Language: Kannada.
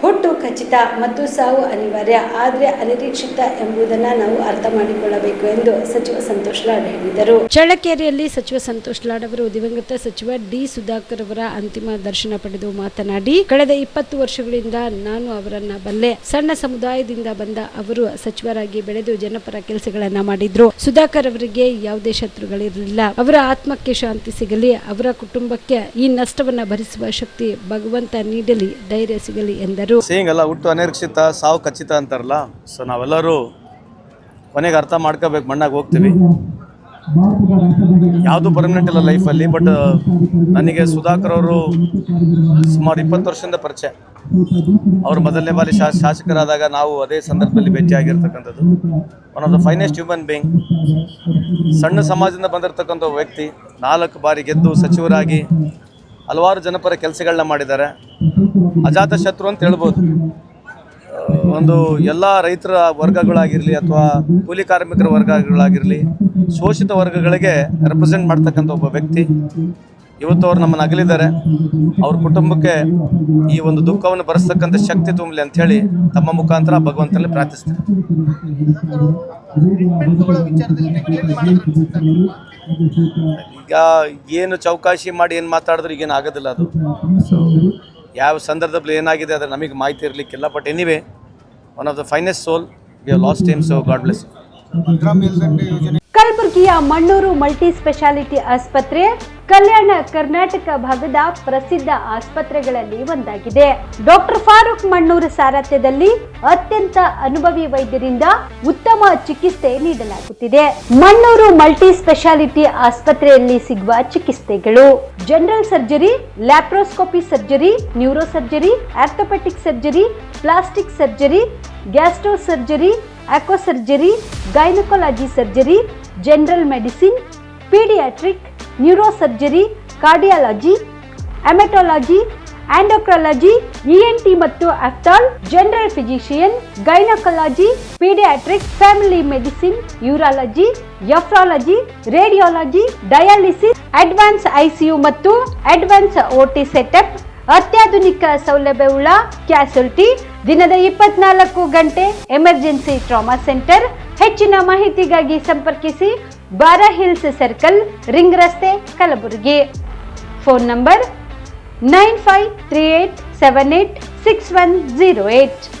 ಹುಟ್ಟು ಖಚಿತ ಮತ್ತು ಸಾವು ಅನಿವಾರ್ಯ, ಆದರೆ ಅನಿರೀಕ್ಷಿತ ಎಂಬುದನ್ನು ನಾವು ಅರ್ಥ ಮಾಡಿಕೊಳ್ಳಬೇಕು ಎಂದು ಸಚಿವ ಸಂತೋಷ್ ಲಾಡ್ ಹೇಳಿದರು. ಚಳ್ಳಕೆರೆಯಲ್ಲಿ ಸಚಿವ ಸಂತೋಷ್ ಲಾಡ್ ಅವರು ದಿವಂಗತ ಸಚಿವ ಡಿ. ಸುಧಾಕರ್ ಅವರ ಅಂತಿಮ ದರ್ಶನ ಪಡೆದು ಮಾತನಾಡಿ, ಕಳೆದ 20 ವರ್ಷಗಳಿಂದ ನಾನು ಅವರನ್ನ ಬಲ್ಲೆ. ಸಣ್ಣ ಸಮುದಾಯದಿಂದ ಬಂದ ಅವರು ಸಚಿವರಾಗಿ ಬೆಳೆದು ಜನಪರ ಕೆಲಸಗಳನ್ನ ಮಾಡಿದ್ರು. ಸುಧಾಕರ್ ಅವರಿಗೆ ಯಾವುದೇ ಶತ್ರುಗಳಿರಲಿಲ್ಲ. ಅವರ ಆತ್ಮಕ್ಕೆ ಶಾಂತಿ ಸಿಗಲಿ, ಅವರ ಕುಟುಂಬಕ್ಕೆ ಈ ನಷ್ಟವನ್ನ ಭರಿಸುವ ಶಕ್ತಿ ಭಗವಂತ ನೀಡಲಿ, ಧೈರ್ಯ ಸಿಗಲಿ ಎಂದರು. ಸೇಯಿಂಗಲ್ಲ, ಹುಟ್ಟು ಅನಿರೀಕ್ಷಿತ ಸಾವು ಖಚಿತ ಅಂತಾರಲ್ಲ. ಸೊ ನಾವೆಲ್ಲರೂ ಕೊನೆಗೆ ಅರ್ಥ ಮಾಡ್ಕೋಬೇಕು. ಮಣ್ಣಾಗಿ ಹೋಗ್ತೀವಿ, ಯಾವುದು ಪರ್ಮನೆಂಟ್ ಇಲ್ಲ ಲೈಫಲ್ಲಿ. ಬಟ್ ನನಗೆ ಸುಧಾಕರ್ ಅವರು ಸುಮಾರು 20 ವರ್ಷದಿಂದ ಪರಿಚಯ. ಅವರು ಮೊದಲನೇ ಬಾರಿ ಶಾಸಕರಾದಾಗ ನಾವು ಅದೇ ಸಂದರ್ಭದಲ್ಲಿ ಭೇಟಿಯಾಗಿರ್ತಕ್ಕಂಥದ್ದು. One of the finest human being. ಸಣ್ಣ ಸಮಾಜದಿಂದ ಬಂದಿರತಕ್ಕಂಥ ವ್ಯಕ್ತಿ, 4 ಬಾರಿ ಗೆದ್ದು ಸಚಿವರಾಗಿ ಹಲವಾರು ಜನಪರ ಕೆಲಸಗಳನ್ನ ಮಾಡಿದ್ದಾರೆ. ಅಜಾತ ಶತ್ರು ಅಂತ ಹೇಳ್ಬೋದು. ಒಂದು ಎಲ್ಲ ರೈತರ ವರ್ಗಗಳಾಗಿರಲಿ ಅಥವಾ ಕೂಲಿ ಕಾರ್ಮಿಕರ ವರ್ಗಗಳಾಗಿರಲಿ, ಶೋಷಿತ ವರ್ಗಗಳಿಗೆ ರೆಪ್ರೆಸೆಂಟ್ ಮಾಡ್ತಕ್ಕಂಥ ಒಬ್ಬ ವ್ಯಕ್ತಿ. ಇವತ್ತು ಅವರು ನಮ್ಮನ್ನು ಅಗಲಿದ್ದಾರೆ. ಅವ್ರ ಕುಟುಂಬಕ್ಕೆ ಈ ಒಂದು ದುಃಖವನ್ನು ಭರಿಸ್ತಕ್ಕಂಥ ಶಕ್ತಿ ತುಂಬಲಿ ಅಂಥೇಳಿ ತಮ್ಮ ಮುಖಾಂತರ ಭಗವಂತನಲ್ಲಿ ಪ್ರಾರ್ಥಿಸ್ತಾರೆ. ಈಗ ಏನು ಚೌಕಾಶಿ ಮಾಡಿ ಏನು ಮಾತಾಡಿದ್ರು ಈಗೇನು ಆಗೋದಿಲ್ಲ ಅದು. ಸೊ ಯಾವ ಸಂದರ್ಭದಲ್ಲಿ ಏನಾಗಿದೆ ಅದರ ನಮಗೆ ಮಾಹಿತಿ ಇರಲಿಕ್ಕಿಲ್ಲ. But anyway, one of the finest soul we have lost him. So god bless. ಕಲಬುರಗಿಯ ಮಣ್ಣೂರು ಮಲ್ಟಿ ಸ್ಪೆಷಾಲಿಟಿ ಆಸ್ಪತ್ರೆ ಕಲ್ಯಾಣ ಕರ್ನಾಟಕ ಭಾಗದ ಪ್ರಸಿದ್ಧ ಆಸ್ಪತ್ರೆಗಳಲ್ಲಿ ಒಂದಾಗಿದೆ. ಡಾಕ್ಟರ್ ಫಾರೂಕ್ ಮಣ್ಣೂರು ಸಾರಥ್ಯದಲ್ಲಿ ಅತ್ಯಂತ ಅನುಭವಿ ವೈದ್ಯರಿಂದ ಉತ್ತಮ ಚಿಕಿತ್ಸೆ ನೀಡಲಾಗುತ್ತಿದೆ. ಮಣ್ಣೂರು ಮಲ್ಟಿ ಸ್ಪೆಷಾಲಿಟಿ ಆಸ್ಪತ್ರೆಯಲ್ಲಿ ಸಿಗುವ ಚಿಕಿತ್ಸೆಗಳು: general surgery, laparoscopy surgery, neuro surgery, orthopaedic surgery, plastic surgery, gastro surgery, aqua surgery, gynaecology surgery, general medicine, paediatric, neuro surgery, cardiology, haematology, endocrinology, ENT ಮತ್ತು ophthal, general physician, gynaecology, paediatric, family medicine, urology, nephrology, radiology, dialysis, advance ICU ಮತ್ತು ಅಡ್ವಾನ್ಸ್ OT ಸೆಟಪ್, ಅತ್ಯಾಧುನಿಕ ಸೌಲಭ್ಯವುಳ್ಳ ಕ್ಯಾಸುಲಿಟಿ, ದಿನದ 24 ಗಂಟೆ ಎಮರ್ಜೆನ್ಸಿ ಟ್ರಾಮಾ ಸೆಂಟರ್. ಹೆಚ್ಚಿನ ಮಾಹಿತಿಗಾಗಿ ಸಂಪರ್ಕಿಸಿ ಬಾರಾ ಹಿಲ್ಸ್ ಸರ್ಕಲ್, ರಿಂಗ್ ರಸ್ತೆ, ಕಲಬುರಗಿ. Phone number 9538786108.